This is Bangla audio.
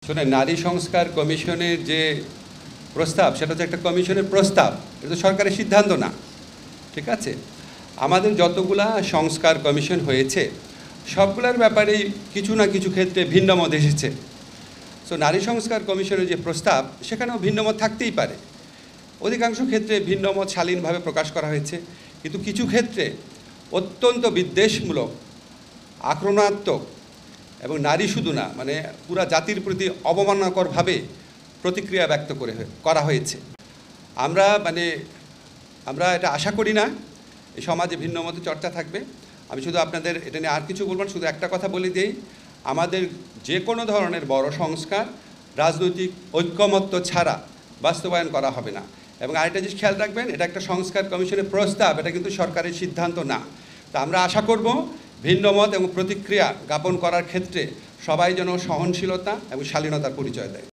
শুনে নারী সংস্কার কমিশনের যে প্রস্তাব সেটা হচ্ছে একটা কমিশনের প্রস্তাব, এটা তো সরকারের সিদ্ধান্ত না। ঠিক আছে, আমাদের যতগুলা সংস্কার কমিশন হয়েছে সবগুলোর ব্যাপারেই কিছু না কিছু ক্ষেত্রে ভিন্নমত এসেছে। সো নারী সংস্কার কমিশনের যে প্রস্তাব সেখানেও ভিন্নমত থাকতেই পারে। অধিকাংশ ক্ষেত্রে ভিন্নমত শালীনভাবে প্রকাশ করা হয়েছে, কিন্তু কিছু ক্ষেত্রে অত্যন্ত বিদ্বেষমূলক, আক্রমণাত্মক এবং নারী শুধু না, মানে পুরা জাতির প্রতি অবমাননাকরভাবে প্রতিক্রিয়া ব্যক্ত করা হয়েছে। আমরা এটা আশা করি না এই সমাজে ভিন্ন মতে চর্চা থাকবে। আমি শুধু আপনাদের এটা নিয়ে আর কিছু বলবো না, শুধু একটা কথা বলে দিই, আমাদের যে কোনো ধরনের বড় সংস্কার রাজনৈতিক ঐক্যমত্য ছাড়া বাস্তবায়ন করা হবে না। এবং আরেকটা জিনিস খেয়াল রাখবেন, এটা একটা সংস্কার কমিশনের প্রস্তাব, এটা কিন্তু সরকারের সিদ্ধান্ত না। তা আমরা আশা করব ভিন্নমত এবং প্রতিক্রিয়া জ্ঞাপন করার ক্ষেত্রে সবাই যেন সহনশীলতা এবং শালীনতার পরিচয় দেয়।